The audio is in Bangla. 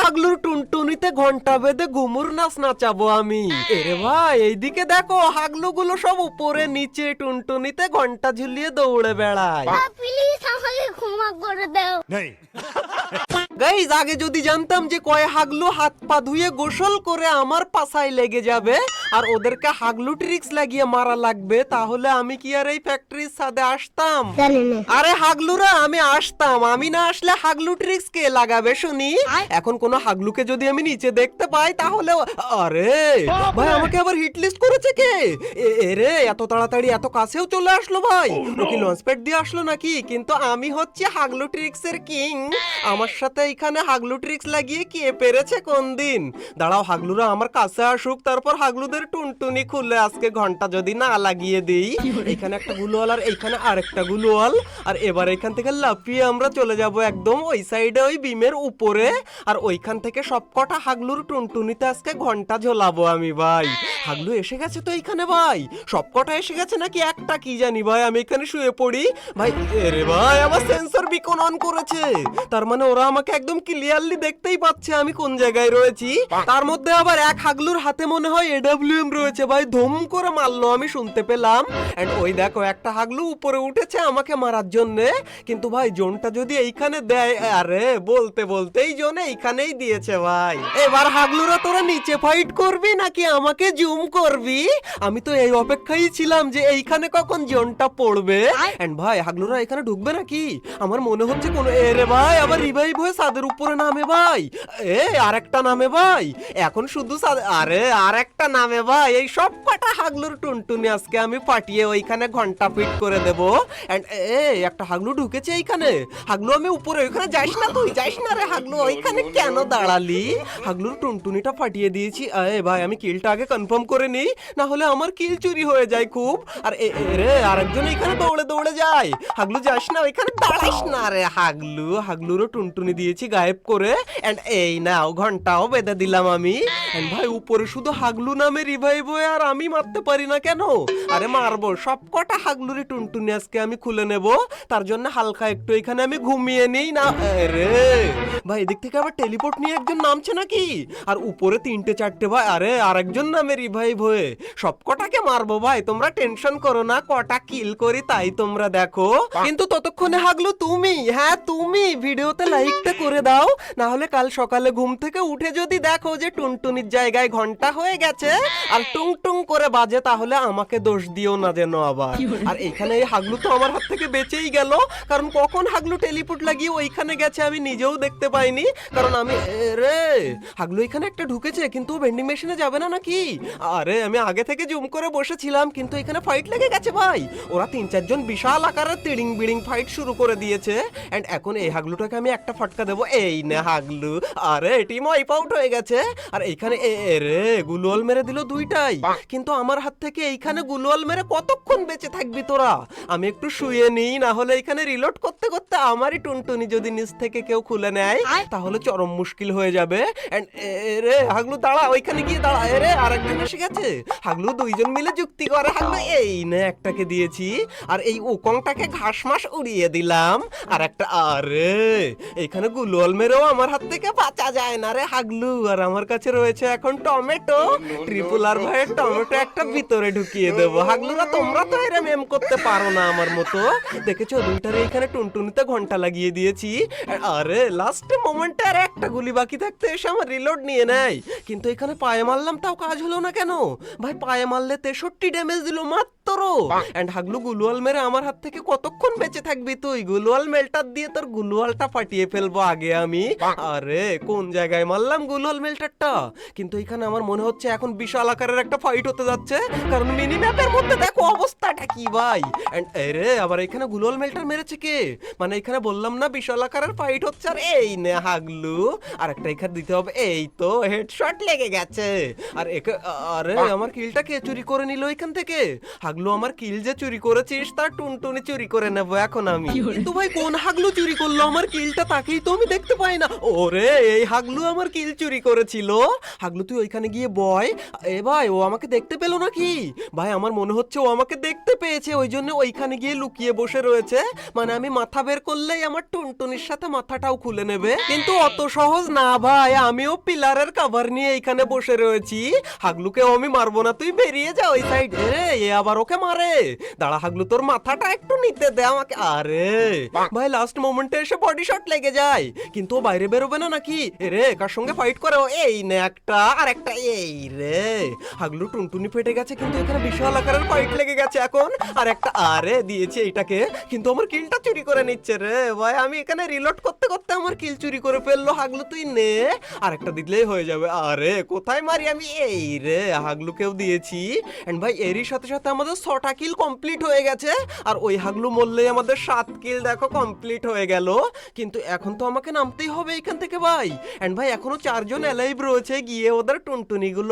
হাগলুর টুনটুনিতে ঘন্টা বেঁধে ঘুমুর নাচ নাচাবো আমি। এরে ভাই এইদিকে দেখো, হাগলুগুলো সব উপরে নিচে টুনটুনিতে ঘন্টা ঝুলিয়ে দৌড়ে বেড়ায়। প্লিজ আমাকে ক্ষমা করে দাও। গাইস, আগে যদি জানতাম যে কয় হাগলু হাত পা ধুয়ে গোসল করে আমার পাছায় লেগে যাবে আর ওদেরকে হাগলু ট্রিক্স লাগিয়ে মারা লাগবে, তাহলে আমি কি আর এই ফ্যাক্টরির ছাদে আসতাম? আরে হাগলুরা, আমি আসতাম। আমি না আসলে হাগলু ট্রিক্স কে লাগাবে শুনি? এখন কোন হাগলুকে যদি আমি নিচে দেখতে পাই তাহলে আরে ভাই, আমাকে আবার হিট লিস্ট করেছে কে? এরে এত তাড়াতাড়ি এত কাছেও চলে আসলো ভাই। ও কি লঞ্চ প্যাড দিয়ে আসলো নাকি? কিন্তু আমি হচ্ছে হাগলু ট্রিক্স এর কিং। আমার সাথে এখানে হাগলু ট্রিক্স লাগিয়ে কে পেরেছে কোন দিন? দাঁড়াও, হাগলুরা আমার কাছে আসুক, তারপর হাগলুদের টুনটুনি খুলে আজকে ঘন্টা যদি না লাগিয়ে দেই। এখানে একটা গুলোয়াল আর এইখানে আরেকটা গুলোয়াল, আর এবার এখান থেকে লাফিয়ে আমরা চলে যাব একদম ওই সাইডে ওই বিমের উপরে, আর ওইখান থেকে সবকটা হাগলুর টুনটুনিতে আজকে ঘন্টা ঝোলাবো আমি ভাই। হাগলু এসে গেছে তো এইখানে ভাই? সবকটা এসে গেছে নাকি একটা কি জানি ভাই? আমি এখানে শুয়ে পড়ি ভাই। এরে ভাই, আমার সেন্সর বিকন অন করেছে, তার মানে ওরা আমাকে একদম ক্লিয়ারলি দেখতেই পাচ্ছে আমি কোন জায়গায় রয়েছি। তার মধ্যে আবার এক হাগলুর হাতে মনে হয় এডব্লিউএম রয়েছে ভাই, ধুম করে মারলো আমি শুনতে পেলাম। এন্ড ওই দেখো একটা হাগলু উপরে উঠেছে আমাকে মারার জন্য। কিন্তু ভাই জোনটা যদি এইখানে দেয়, আরে বলতে বলতেই জোন এইখানেই দিয়েছে ভাই। এবার হাগলুরা তোরা নিচে ফাইট করবি নাকি আমাকে জুম করবি? আমি তো এই অপেক্ষায় ছিলাম যে এইখানে কখন জোনটা পড়বে। এন্ড ভাই হাগলুরা এখানে ঢুকবে নাকি? আমার মনে হচ্ছে কোন এরে ভাই আবার রিভাইভ হয়ে ছাদের উপরে নামে ভাই। আরেকটা নামে ভাই, এখন শুধু আরে আরেকটা নামে ভাই। এই সব কটা হাগলুর টুনটুনি আজকে আমি পাঠিয়ে ওইখানে ঘন্টা ফিট করে দেব। এন্ড একটা হাগলু ঢুকেছে এইখানে। হাগলু আমি উপরে, ওইখানে যাইস না, তুই যাইস না রে হাগলু, ওইখানে কেন দাঁড়ালি? হাগলুর টুনটুনিটা ফাটিয়ে দিয়েছি। ভাই আমি কিলটা আগে কনফার্ম করে নিই, না হলে আমার কিল চুরি হয়ে যায় খুব। আর রে আরেকজন এখানে দৌড়ে দৌড়ে যায়। হাগলু যাস না, ওইখানে দাঁড়াইস না রে হাগলু। হাগলুরও টুনটুনি দিয়েছি গায়েব করে। এন্ড এই নাও ঘন্টাও বেঁধে দিলাম আমি। এন্ড ভাই উপরে শুধু হাগলু নামে রিভাইভ হয়ে আর আমি মারতে পারি না কেন? আরে মারবো, সব কটা হাগলুরি টুনটুনি আজকে আমি খুলে নেব। তার জন্য হালকা একটু এখানে আমি ঘুমিয়ে নেই না। আরে ভাই এদিক থেকে আবার টেলিপোর্ট নিয়ে একজন নামছে নাকি? আর উপরে তিনটে চারটে ভাই, আরে আরেকজন নামে রিভাইভ হয়ে। সব কটাকে মারবো ভাই, তোমরা টেনশন করো না, কটা কিল করি তাই তোমরা দেখো। কিন্তু ততক্ষণে হাগলু তুমি, হ্যাঁ তুমি ভিডিওতে লাইকটা করে দাও, না হলে কাল সকালে ঘুম থেকে উঠে যদি দেখো যে টুনটুনির জায়গায় ঘন্টা হয়ে গেছে আর টুং টুং করে বাজে, তাহলে আমাকে দোষ দিও না যেন আবার। আর এইখানে এই হাগলু তো আমার হাত থেকে বেঁচেই গেল, কারণ কখন হাগলু টেলিপোর্ট লাগিয়ে ওইখানে গেছে আমি নিজেও দেখতে পাইনি। কারণ আমি রে হাগলু এখানে একটা ঢুকেছে, কিন্তু ভেন্ডিং মেশিনে যাবে না নাকি? আরে আমি আগে থেকে জুম করে বসেছিলাম, কিন্তু এখানে ফাইট লেগে গেছে ভাই। ওরা তিন চারজন বিশাল আকারের তিড়িং বিড়িং ফাইট শুরু করে দিয়েছে। এন্ড এখন এই হাগলুটাকে আমি একটা ফটকা দেবো। এই না হাগলু, আরে টিম ওয়াইপ আউট হয়ে গেছে। আর এইখানে রে গুলোয়াল মেরে দিল দুইটাই, কিন্তু আমার হাত থেকে এইখানে গুলোয়াল মেরে কতক্ষণ বেঁচে থাকবি তোরা? আমি একটু শুয়ে নিই, না হলে এখানে রিলোড করতে করতে আমারই টুনটুনি যদি নিচ থেকে কেউ খুলে নেয় তাহলে চরম মুশকিল হয়ে যাবে। এন্ড রে হাগলু দাঁড়া, ওইখানে গিয়ে দাঁড়া। রে আরেকজন এসে গেছে। হাগলু দুইজন মিলে যুক্তি করে। হাগলু এই না একটাকে দিয়েছি, আর এই উকংটাকে ঘাস মাস উড়িয়ে দিলাম। আর একটা আরে এখানে গুলোয়াল মেরেও আমার হাত থেকে বাঁচা যায় না রে হাগলু। আর আমার কাছে রয়েছে এখন টমেটো। ট্রিপল আর ভাইয়ের টমেটো একটা ভিতরে ঢুকিয়ে দেবো। হাগলুরা তোমরা তো এরম এম করতে পারো না আমার মতো। দেখেছো দুইটারে এখানে টুনটুনিতে ঘন্টা লাগিয়ে দিয়েছি। আরে লাস্ট মোমেন্টে আর একটা গুলি বাকি থাকতে এসে আমার রিলোড নিয়ে নেয়, কিন্তু এখানে পায়ে মারলাম তাও কাজ হলো না কেন ভাই? পায়ে মারলে 63 ড্যামেজ দিল মাত্র। এন্ড হাগলু গুলোয়াল মেরে আমার হাত থেকে কতক্ষণ বেঁচে থাকবি তুই? গুলোয়াল মেল্টার দিয়ে তোর গুলোয়ালটা ফাটিয়ে ফেলবো আগে আমি। আরে কোন জায়গায় মারলাম গুলোয়াল মেল্টারটা? কিন্তু এখানে আমার মনে হচ্ছে এখন বিশাল আকারের একটা ফাইট হতে যাচ্ছে, কারণ মিনি ম্যাপের মধ্যে দেখো অবস্থাটা কি ভাই। এন্ড আরে আবার এখানে গুলোয়াল মেল্টার মেরেছে কে? মানে এখানে বললাম না বিশাল আকারের ফাইট হচ্ছে। আর এই নে হাগলু আরেকটা এখানে দিতে হবে। এই তো হেডশট লেগে গেছে। আর আরে আমার কিলটা কে চুরি করে নিল এখান থেকে? হাগলু হাগলু আমার কিল যে চুরি করেছিস তার টুনটুনি চুরি করে নেবো এখন আমি। কিন্তু ভাই কোন হাগলু চুরি করলো আমার কিলটা তাকেই তো আমি দেখতে পাই না। ওরে এই হাগলু আমার কিল চুরি করেছিল। হাগলু তুই ওইখানে গিয়ে বয়। এ ভাই ও আমাকে দেখতে পেলো নাকি? ভাই আমার মনে হচ্ছে ও আমাকে দেখতে পেয়েছে, ওই জন্য ওইখানে গিয়ে লুকিয়ে বসে রয়েছে। মানে আমি মাথা বের করলেই আমার টুনটুনির সাথে মাথাটাও খুলে নেবে। কিন্তু অত সহজ না ভাই, আমিও পিলারের কভার নিয়ে এইখানে বসে রয়েছি। হাগলুকে আমি মারবো না, তুই বেরিয়ে যা ওই সাইড। রে এ আবার ওকে মারে। দাঁড়া হাগলু তোর মাথাটা একটু নিতে দে আমাকে। আরে ভাই লাস্ট মোমেন্টে এসে বডি শট লেগে যায়, কিন্তু ও বাইরে বেরোবে না নাকি? রে কার সঙ্গে ফাইট করে ও? এই নে একটা, আর একটা এই রে। হাগলু টুনটুনি ফেটে গেছে, কিন্তু এখানে বিশাল আকারের ফাইট লেগে গেছে এখন। আর একটা আরে দিয়েছে এইটাকে, কিন্তু আমার কিলটা চুরি করে নিচ্ছে রে ভাই। আমি এখানে রিলোড করতে করতে আমার কিল চুরি করে ফেললো। হাগলু তুই নে, আর একটা দিলেই হয়ে যাবে। আরে কোথায় মারি আমি? এই রে হাগলুকেও দিয়েছি। এন্ড ভাই এরই সাথে সাথে আমাদের 6টা কিল কমপ্লিট হয়ে গেছে। আর ওই হাগলু মরলেই আমাদের 7 কিল দেখো কমপ্লিট হয়ে গেল। কিন্তু এখন তো আমাকে নামতেই হবে এখান থেকে ভাই। এন্ড ভাই এখনো 4 জন অ্যালাইভ রয়েছে, গিয়ে ওদের টুনটুনি গুলো